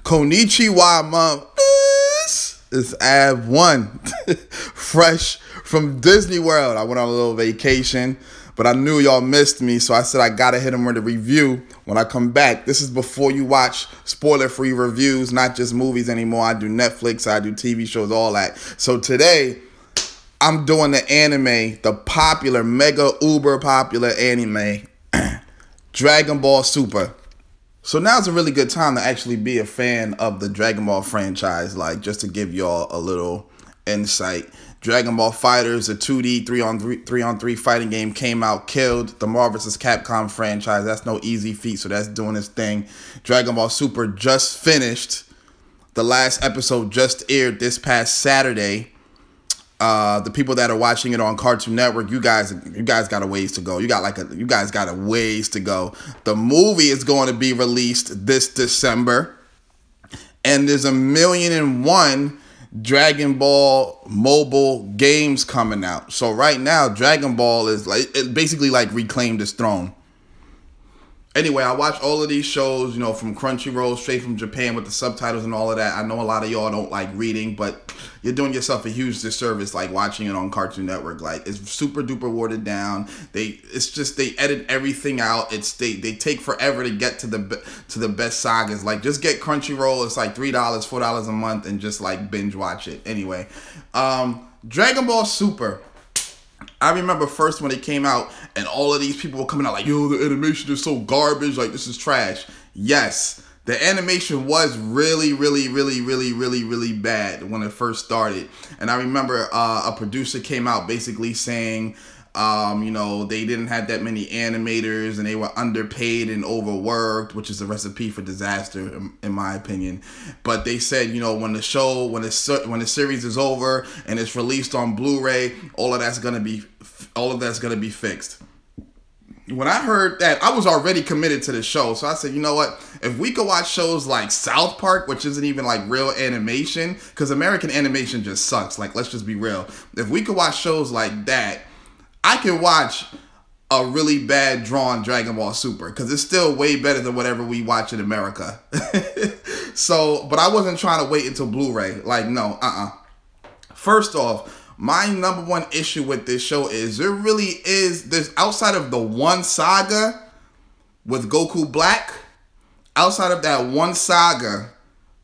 Konnichiwa, mom. This is Abwon, fresh from Disney World. I went on a little vacation, but I knew y'all missed me, so I said I gotta hit them with a review when I come back. This is before you watch spoiler-free reviews, not just movies anymore. I do Netflix, I do TV shows, all that. So today, I'm doing the anime, the popular, mega uber popular anime, Dragon Ball Super. So now's a really good time to actually be a fan of the Dragon Ball franchise, like just to give y'all a little insight. Dragon Ball FighterZ, a 2D 3-on-3 fighting game, came out, killed the Marvel vs. Capcom franchise. That's no easy feat, so that's doing its thing. Dragon Ball Super just finished. The last episode just aired this past Saturday. The people that are watching it on Cartoon Network, you guys got a ways to go. You guys got a ways to go. The movie is going to be released this December, and there's 1,000,001 Dragon Ball mobile games coming out. So right now, Dragon Ball is it basically reclaimed its throne. Anyway, I watch all of these shows, from Crunchyroll, straight from Japan with the subtitles and all of that. I know a lot of y'all don't like reading, but you're doing yourself a huge disservice watching it on Cartoon Network. It's super duper watered down. They edit everything out. They take forever to get to the best sagas. Just get Crunchyroll. It's $3, $4 a month, and just binge watch it. Anyway, Dragon Ball Super. I remember first when it came out and all of these people were coming out yo, the animation is so garbage, this is trash. Yes, the animation was really bad when it first started. And I remember a producer came out basically saying, they didn't have that many animators and they were underpaid and overworked, which is a recipe for disaster in my opinion. But they said, when the series is over and it's released on Blu-ray, all of that's gonna be fixed. When I heard that, I was already committed to the show, so I said, you know what? If we could watch shows like South Park, which isn't even real animation, because American animation just sucks. Let's just be real. If we could watch shows like that, I can watch a really bad drawn Dragon Ball Super because it's still way better than whatever we watch in America. But I wasn't trying to wait until Blu-ray. No. First off, my number one issue with this show is there's outside of the one saga with Goku Black, outside of that one saga,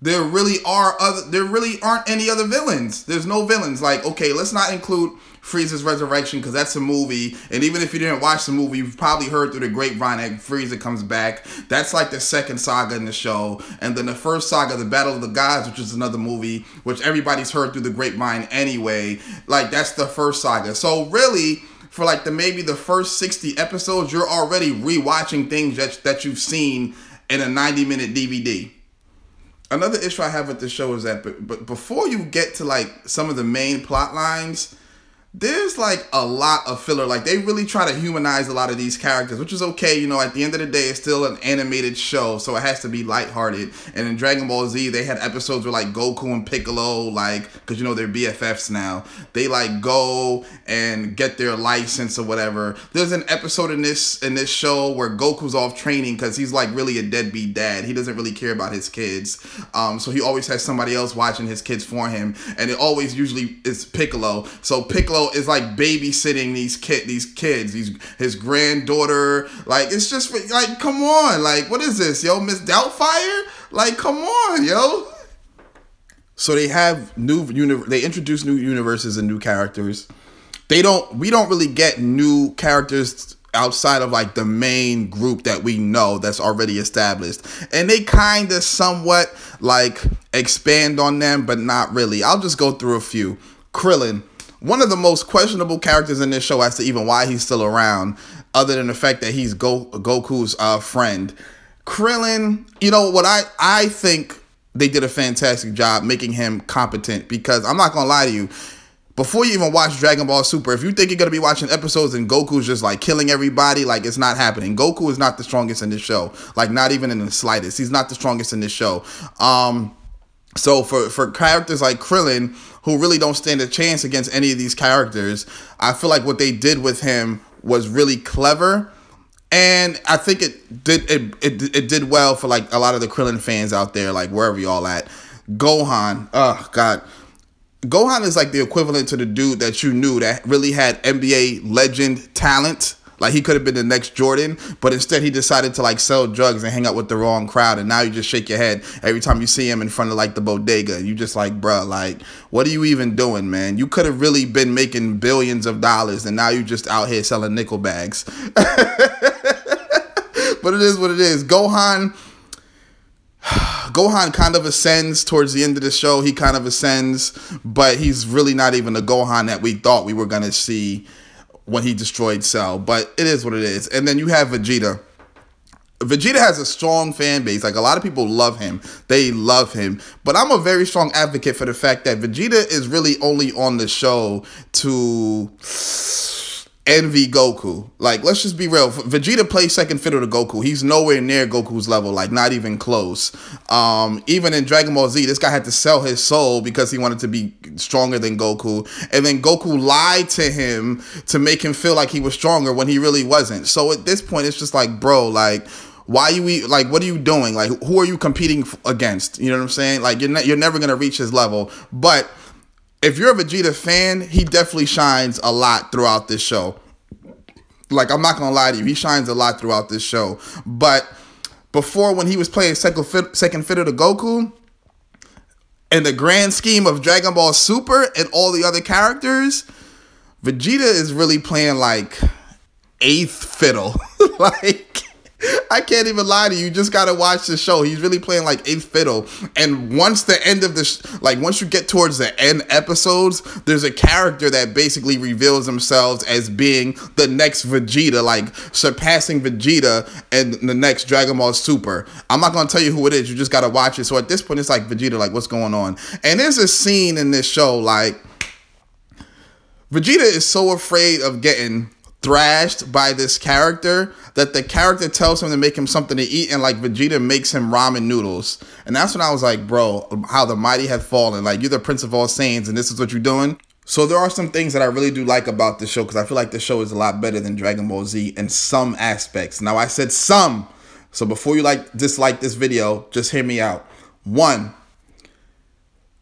there really aren't any other villains. There's no villains. Okay, let's not include Frieza's Resurrection because that's a movie, and even if you didn't watch the movie, you've probably heard through the grapevine that Frieza comes back. That's the second saga in the show. And then the first saga, the Battle of the Gods, which is another movie, which everybody's heard through the grapevine anyway, that's the first saga. So really, for maybe the first 60 episodes, you're already rewatching things that you've seen in a 90-minute DVD. Another issue I have with this show is that but before you get to some of the main plot lines, there's a lot of filler. They really try to humanize a lot of these characters, which is okay. At the end of the day, it's still an animated show, so it has to be lighthearted. And in Dragon Ball Z, they had episodes where Goku and Piccolo, because they're BFFs now. They go and get their license or whatever. There's an episode in this show where Goku's off training because he's really a deadbeat dad. He doesn't really care about his kids, so he always has somebody else watching his kids for him, and it always usually is Piccolo. So Piccolo is babysitting these kids, his granddaughter. It's just come on, what is this, yo, Miss Doubtfire? Come on, yo. So they have they introduce new universes and new characters. We don't really get new characters outside of the main group that we know that's already established, and they kind of somewhat expand on them, but not really. I'll just go through a few. Krillin, one of the most questionable characters in this show as to even why he's still around, other than the fact that he's Goku's friend. Krillin, what I think they did a fantastic job making him competent, because I'm not gonna lie to you, before you even watch Dragon Ball Super, if you think you're gonna be watching episodes and Goku's just killing everybody, it's not happening. Goku is not the strongest in this show, not even in the slightest. He's not the strongest in this show. So for characters like Krillin, who really don't stand a chance against any of these characters, I feel like what they did with him was really clever. And I think it did well for like a lot of the Krillin fans out there, like wherever y'all at. Gohan, oh God. Gohan is like the equivalent to the dude that you knew that really had NBA legend talent. Like he could have been the next Jordan, but instead he decided to like sell drugs and hang out with the wrong crowd. And now you just shake your head every time you see him in front of like the bodega. You just like, bruh, like, what are you even doing, man? You could have really been making billions of dollars, and now you just out here selling nickel bags. But it is what it is. Gohan kind of ascends towards the end of the show. He kind of ascends, but he's really not even the Gohan that we thought we were going to see when he destroyed Cell. But it is what it is. And then you have Vegeta. Vegeta has a strong fan base. Like, a lot of people love him. They love him. But I'm a very strong advocate for the fact that Vegeta is really only on the show to envy Goku. Like, let's just be real. Vegeta plays second fiddle to Goku. He's nowhere near Goku's level, like not even close. Even in Dragon Ball Z, this guy had to sell his soul because he wanted to be stronger than Goku. And then Goku lied to him to make him feel like he was stronger when he really wasn't. So at this point, it's just like, bro, like, why you like, what are you doing? Like, who are you competing against? You know what I'm saying? Like, you're never going to reach his level. But if you're a Vegeta fan, he definitely shines a lot throughout this show. Like, I'm not going to lie to you. He shines a lot throughout this show. But before, when he was playing second fiddle to Goku, in the grand scheme of Dragon Ball Super and all the other characters, Vegeta is really playing like eighth fiddle. Like, I can't even lie to you. You just gotta watch the show. He's really playing like eighth fiddle. And once the end of once you get towards the end episodes, there's a character that basically reveals themselves as being the next Vegeta, like surpassing Vegeta and the next Dragon Ball Super. I'm not gonna tell you who it is. You just gotta watch it. So at this point, it's like, Vegeta, like, what's going on? And there's a scene in this show, like, Vegeta is so afraid of getting thrashed by this character that the character tells him to make him something to eat, and like Vegeta makes him ramen noodles. And that's when I was like, bro, how the mighty have fallen. Like, you're the Prince of all Saiyans and this is what you're doing. So there are some things that I really do like about this show, because I feel like the show is a lot better than Dragon Ball Z in some aspects. Now, I said some, so before you dislike this video, just hear me out. One,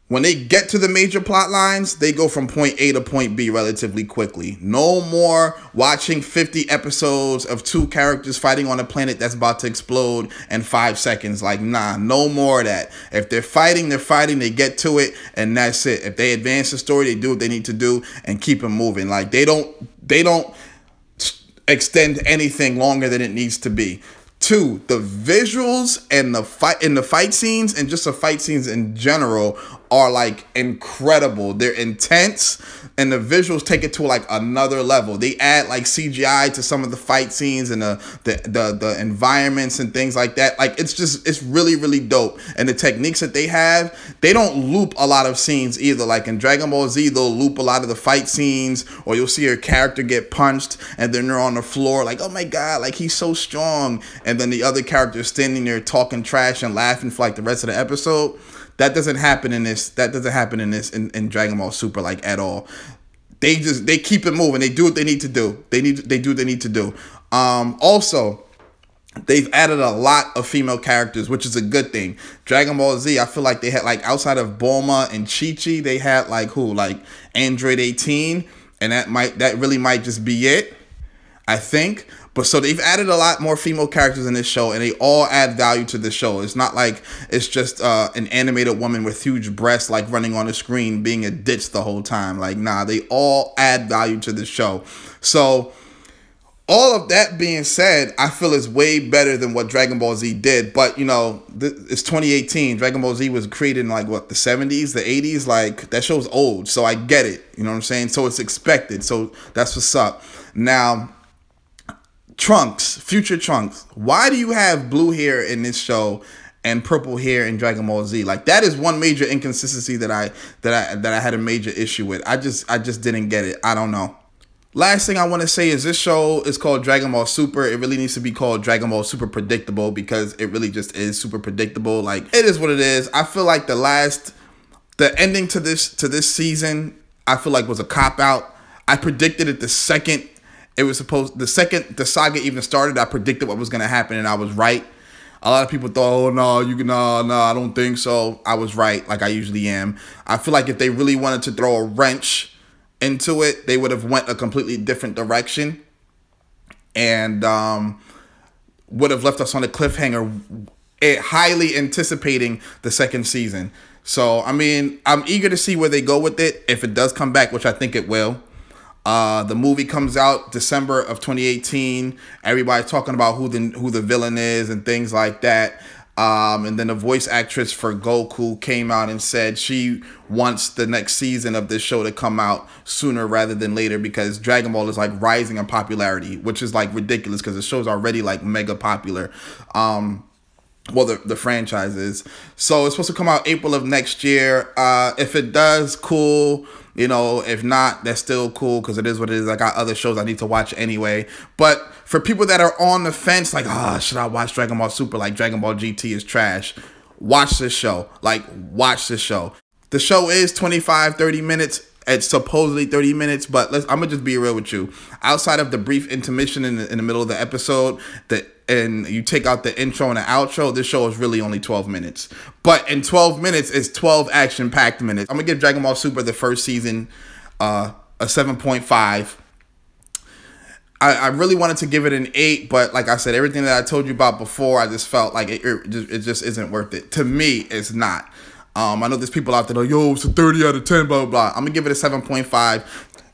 when they get to the major plot lines, they go from point A to point B relatively quickly. No more watching 50 episodes of two characters fighting on a planet that's about to explode in 5 seconds. Like, nah, no more of that. If they're fighting, they get to it, and that's it. If they advance the story, they do what they need to do and keep it moving. Like, they don't extend anything longer than it needs to be. Two, the visuals and the fight scenes and just the fight scenes in general are like incredible. They're intense, and the visuals take it to like another level. They add like CGI to some of the fight scenes and the environments and things like that. Like, it's really, really dope. And the techniques that they have, they don't loop a lot of scenes either. Like in Dragon Ball Z, they'll loop a lot of the fight scenes, or you'll see a character get punched and then they're on the floor like, oh my God, like, he's so strong. And then the other character is standing there talking trash and laughing for like the rest of the episode. That doesn't happen in this. That doesn't happen in Dragon Ball Super, like, at all. They keep it moving. They do what they need to do. They do what they need to do. Also, they've added a lot of female characters, which is a good thing. Dragon Ball Z, I feel like they had, like, outside of Bulma and Chi-Chi, they had like who? Like Android 18, and that really might just be it, I think. But so they've added a lot more female characters in this show, and they all add value to the show. It's not like it's just an animated woman with huge breasts like running on the screen being a ditch the whole time. Like, nah, they all add value to the show. So all of that being said, I feel it's way better than what Dragon Ball Z did. But, you know, it's 2018. Dragon Ball Z was created in, like, what, the 70s, the 80s? Like, that show's old, so I get it. You know what I'm saying? So it's expected. So that's what's up. Now, Trunks, future Trunks. Why do you have blue hair in this show and purple hair in Dragon Ball Z? Like, that is one major inconsistency that I had a major issue with. I just didn't get it. I don't know. Last thing I want to say is this show is called Dragon Ball Super. It really needs to be called Dragon Ball Super Predictable because it really just is super predictable. Like, it is what it is. I feel like the ending to this season, I feel like was a cop out. I predicted it the second the saga even started. I predicted what was gonna happen, and I was right. A lot of people thought, oh no, I don't think so. I was right, like I usually am. I feel like if they really wanted to throw a wrench into it, they would have went a completely different direction and would have left us on a cliffhanger, highly anticipating the second season. So, I mean, I'm eager to see where they go with it, if it does come back, which I think it will. The movie comes out December of 2018. Everybody's talking about who the villain is and things like that. And then the voice actress for Goku came out and said she wants the next season of this show to come out sooner rather than later because Dragon Ball is like rising in popularity, which is like ridiculous because the show's already like mega popular. Well, the franchise is. So it's supposed to come out April of next year. If it does, cool. You know, if not, that's still cool because it is what it is. I got other shows I need to watch anyway. But for people that are on the fence, like, should I watch Dragon Ball Super? Like, Dragon Ball GT is trash. Watch this show. Like, watch this show. The show is 25, 30 minutes. It's supposedly 30 minutes, but I'm going to just be real with you. Outside of the brief intermission in the middle of the episode, and you take out the intro and the outro, this show is really only 12 minutes. But in 12 minutes, it's 12 action-packed minutes. I'm going to give Dragon Ball Super the first season a 7.5. I really wanted to give it an 8, but like I said, everything that I told you about before, I just felt like it just isn't worth it. To me, it's not. I know there's people out there like, yo, it's a 30 out of 10, blah, blah, blah. I'm going to give it a 7.5.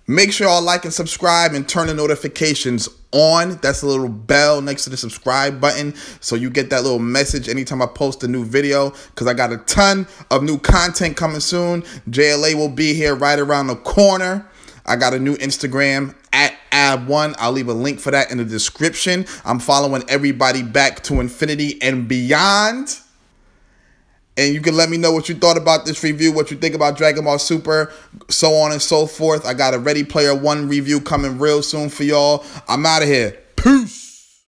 Make sure y'all like and subscribe and turn the notifications on. That's a little bell next to the subscribe button so you get that little message anytime I post a new video because I got a ton of new content coming soon. JLA will be here right around the corner. I got a new Instagram at Abwon. I'll leave a link for that in the description. I'm following everybody back to infinity and beyond. And you can let me know what you thought about this review, what you think about Dragon Ball Super, so on and so forth. I got a Ready Player One review coming real soon for y'all. I'm out of here. Peace.